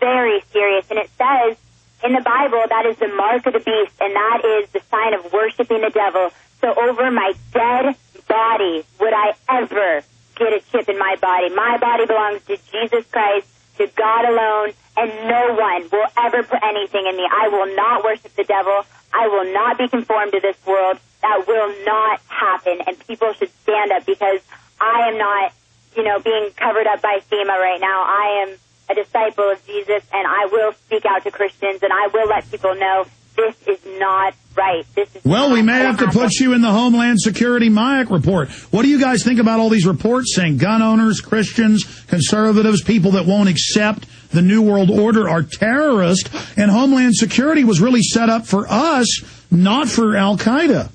very serious. And it says in the Bible that is the mark of the beast, and that is the sign of worshiping the devil. So over my dead body would I ever get a chip in my body. My body belongs to Jesus Christ, to God alone, and no one will ever put anything in me. I will not worship the devil. I will not be conformed to this world. That will not happen, and people should stand up, because I am not, being covered up by FEMA right now. I am a disciple of Jesus, and I will speak out to Christians, and I will let people know this is not right. Well, we may have to put you in the Homeland Security MIAC report. What do you guys think about all these reports saying gun owners, Christians, conservatives, people that won't accept the New World Order are terrorists, and Homeland Security was really set up for us, not for Al-Qaeda?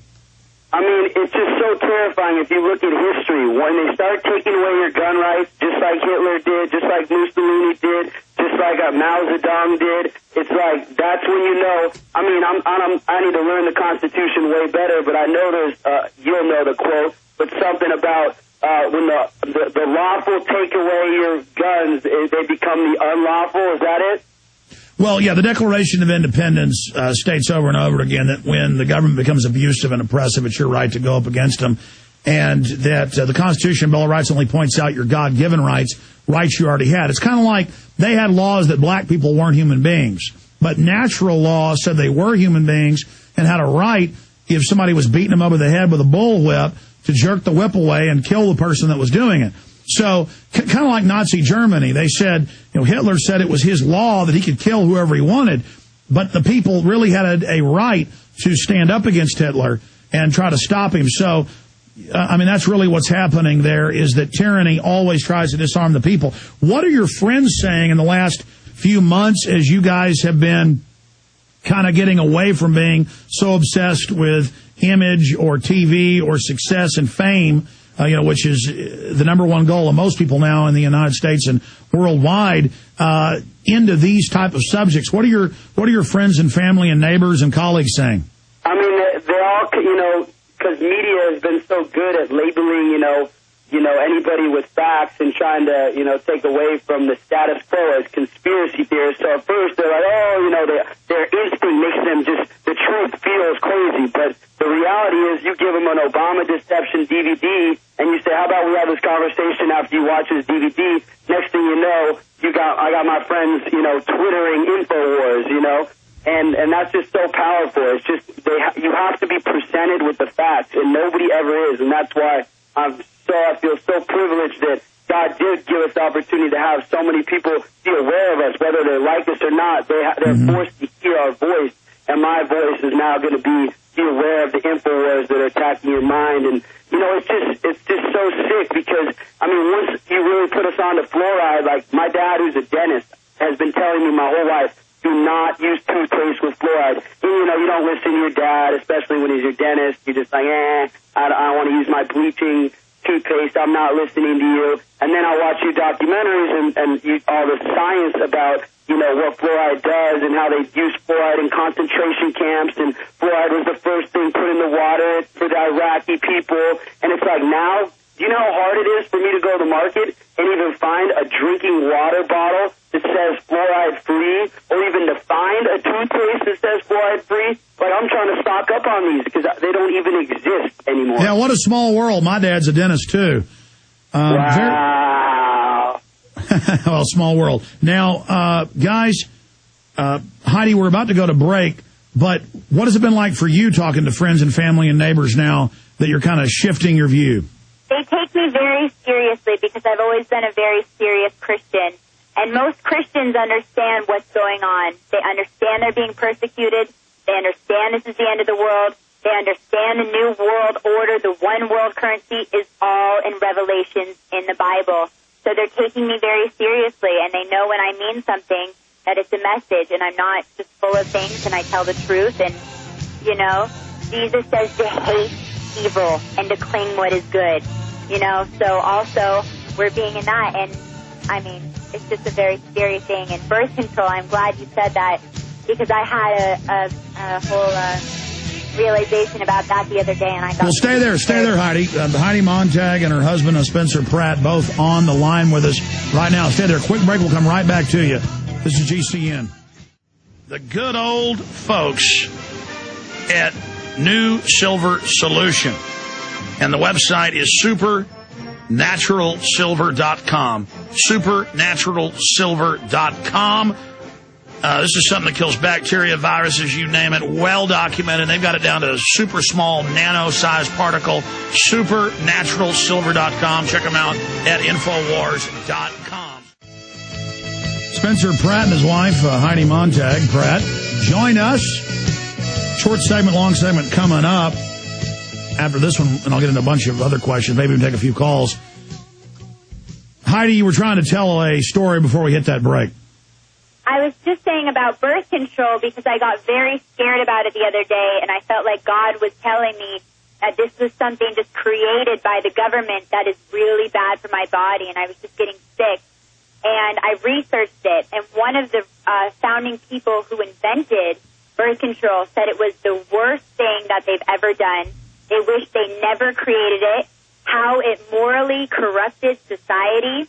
I mean, it's just so terrifying if you look at history. When they start taking away your gun rights, just like Hitler did, just like Mussolini did, just like Mao Zedong did, it's like, that's when you know. I mean, I need to learn the Constitution way better, but I know there's, you'll know the quote, but something about when the lawful take away your guns, they become the unlawful. Is that it? Well, yeah, the Declaration of Independence states over and over again that when the government becomes abusive and oppressive, it's your right to go up against them, and that the Constitution and Bill of Rights only points out your God-given rights you already had. It's kind of like they had laws that black people weren't human beings, but natural law said they were human beings and had a right, if somebody was beating them over the head with a bullwhip, to jerk the whip away and kill the person that was doing it. So, kind of like Nazi Germany, they said, Hitler said it was his law that he could kill whoever he wanted, but the people really had a right to stand up against Hitler and try to stop him. So, that's really what's happening there, is that tyranny always tries to disarm the people. What are your friends saying in the last few months as you guys have been kind of getting away from being so obsessed with image or TV or success and fame, which is the number one goal of most people now in the United States and worldwide, into these type of subjects? What are your friends and family and neighbors and colleagues saying? I mean, they're all, because media has been so good at labeling, anybody with facts and trying to, take away from the status quo as conspiracy theorists. So at first they're like, their instinct makes them the truth feels crazy. But the reality is you give them an Obama deception DVD and you say, how about we have this conversation after you watch this DVD? Next thing you know, I got my friends, Twittering InfoWars, and that's just so powerful. It's just, you have to be presented with the facts, and nobody ever is, and that's why I feel so privileged that God did give us the opportunity to have so many people be aware of us, whether they like us or not. They're forced to hear our voice, and my voice is now going to be aware of the InfoWars that are attacking your mind. And it's just so sick, because once you really put us on to fluoride, like my dad, who's a dentist, has been telling me my whole life, do not use toothpaste with fluoride. And, you don't listen to your dad, especially when he's your dentist. You're just like, I want to use my bleaching toothpaste. I'm not listening to you. And then I watch your documentaries and all the science about, what fluoride does and how they use fluoride in concentration camps. And fluoride was the first thing put in the water for the Iraqi people. And it's like, now, do you know how hard it is for me to go to the market and even find a drinking water bottle that says fluoride free, or even to find a toothpaste that says fluoride free? Like, I'm trying to stock up on these because they don't even exist anymore. Yeah, what a small world. My dad's a dentist, too. Wow. Well, small world. Now, guys, Heidi, we're about to go to break, but what has it been like for you talking to friends and family and neighbors now that you're kind of shifting your view? They take me very seriously because I've always been a very serious Christian. And most Christians understand what's going on. They understand they're being persecuted. They understand this is the end of the world. They understand the new world order, the one world currency is all in Revelations in the Bible. So they're taking me very seriously, and they know when I mean something that it's a message, and I'm not just full of things, and I tell the truth. And, Jesus says to hate evil and to cling what is good. So also we're being in that, and it's just a very scary thing. And birth control, I'm glad you said that, because I had a whole realization about that the other day, and I got... Well, stay there, Heidi. Heidi Montag and her husband, Spencer Pratt, both on the line with us right now. Stay there. Quick break. We'll come right back to you This is GCN. The good old folks at New Silver Solution. And the website is supernaturalsilver.com. Supernaturalsilver.com. This is something that kills bacteria, viruses, you name it, well documented. They've got it down to a super small, nano-sized particle. Supernaturalsilver.com. Check them out at Infowars.com. Spencer Pratt and his wife, Heidi Montag. Pratt, join us. Short segment, long segment coming up. After this one, and I'll get into a bunch of other questions. Maybe we can take a few calls. Heidi, you were trying to tell a story before we hit that break. I was just saying about birth control because I got very scared about it the other day, and I felt like God was telling me that this was something just created by the government that is really bad for my body, and I was just getting sick. And I researched it, and one of the founding people who invented birth control said it was the worst thing that they've ever done. They wish they never created it. How it morally corrupted society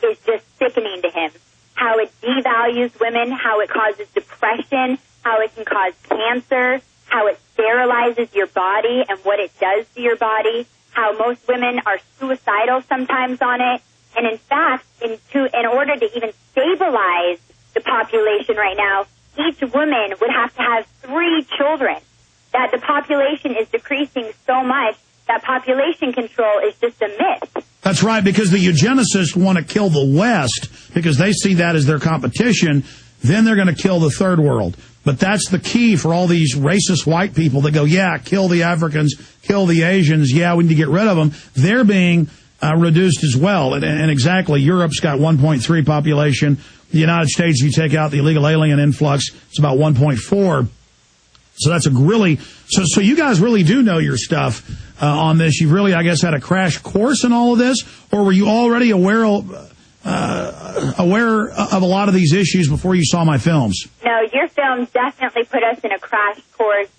is just sickening to him. How it devalues women, how it causes depression, how it can cause cancer, how it sterilizes your body and what it does to your body, how most women are suicidal sometimes on it. And in fact, in order to even stabilize the population right now, each woman would have to have 3 children. That the population is decreasing so much that population control is just a myth. That's right, because the eugenicists want to kill the West because they see that as their competition. Then they're going to kill the third world. But that's the key for all these racist white people that go, yeah, kill the Africans, kill the Asians, yeah, we need to get rid of them. They're being reduced as well. And exactly, Europe's got 1.3 population. The United States, if you take out the illegal alien influx, it's about 1.4. So that's a really, so you guys really do know your stuff on this. You've really, I guess, had a crash course in all of this, or were you already aware of a lot of these issues before you saw my films? No, your film definitely put us in a crash course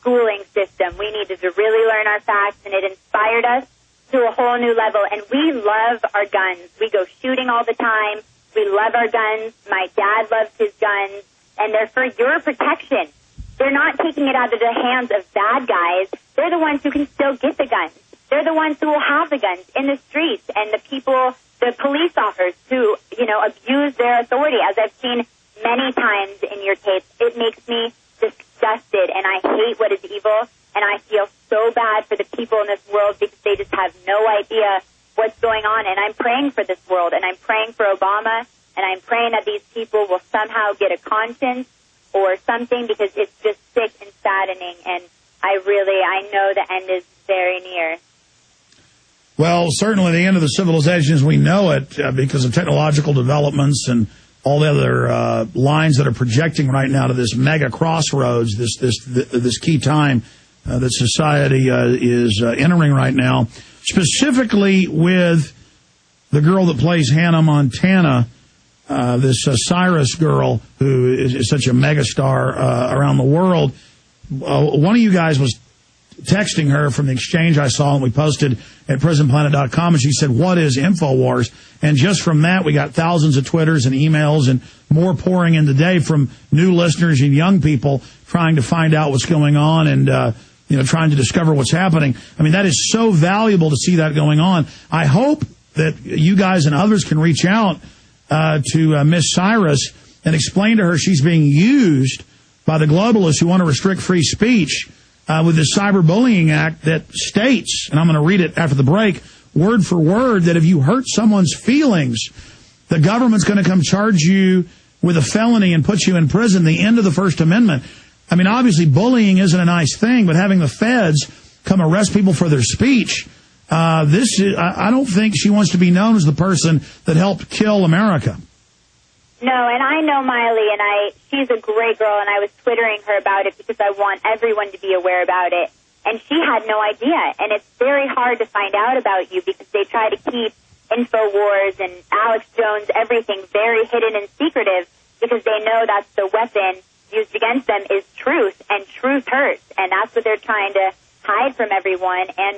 schooling system. We needed to really learn our facts, and it inspired us to a whole new level. And we love our guns. We go shooting all the time. We love our guns. My dad loves his guns, and they're for your protection. They're not taking it out of the hands of bad guys. They're the ones who can still get the guns. They're the ones who will have the guns in the streets, and the people, the police officers who, abuse their authority, as I've seen many times in your tapes. It makes me disgusted, and I hate what is evil, and I feel so bad for the people in this world because they just have no idea what's going on. And I'm praying for this world, and I'm praying for Obama, and I'm praying that these people will somehow get a conscience or something, because it's just sick and saddening, and I know the end is very near. Well, certainly the end of the civilization as we know it, because of technological developments and all the other lines that are projecting right now to this mega crossroads, this key time that society is entering right now, specifically with the girl that plays Hannah Montana, this Cyrus girl who is such a megastar around the world. One of you guys was texting her from the exchange I saw, and we posted at prisonplanet.com, and she said, what is InfoWars? And just from that, we got thousands of Twitters and emails and more pouring in today from new listeners and young people trying to find out what's going on and, trying to discover what's happening. I mean, that is so valuable to see that going on. I hope that you guys and others can reach out to Miss Cyrus and explain to her she's being used by the globalists who want to restrict free speech with this cyberbullying act that states, and I'm going to read it after the break, word for word, that if you hurt someone's feelings, the government's going to come charge you with a felony and put you in prison, the end of the First Amendment. I mean, obviously, bullying isn't a nice thing, but having the feds come arrest people for their speech, I don't think she wants to be known as the person that helped kill America. No, and I know Miley, and she's a great girl, and I was Twittering her about it because I want everyone to be aware about it. And she had no idea, and it's very hard to find out about you because they try to keep InfoWars and Alex Jones, everything very hidden and secretive because they know that's the weapon used against them is truth, and truth hurts, and that's what they're trying to hide from everyone. And,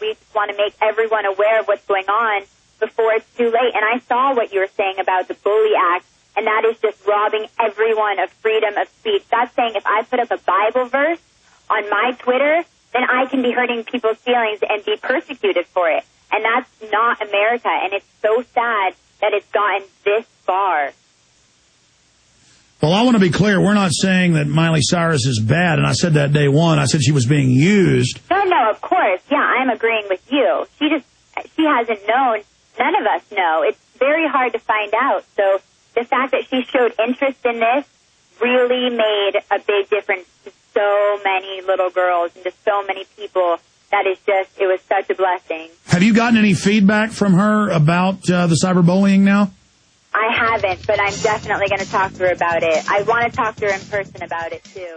we just want to make everyone aware of what's going on before it's too late. And I saw what you were saying about the Bully Act, and that is just robbing everyone of freedom of speech. That's saying if I put up a Bible verse on my Twitter, then I can be hurting people's feelings and be persecuted for it. And that's not America, and it's so sad that it's gotten this far. Well, I want to be clear. We're not saying that Miley Cyrus is bad, and I said that day one. I said she was being used. No, of course. Yeah, I'm agreeing with you. She hasn't known. None of us know. It's very hard to find out. So the fact that she showed interest in this really made a big difference to so many little girls and to so many people. That is just, it was such a blessing. Have you gotten any feedback from her about the cyberbullying now? I haven't, but I'm definitely going to talk to her about it. I want to talk to her in person about it, too.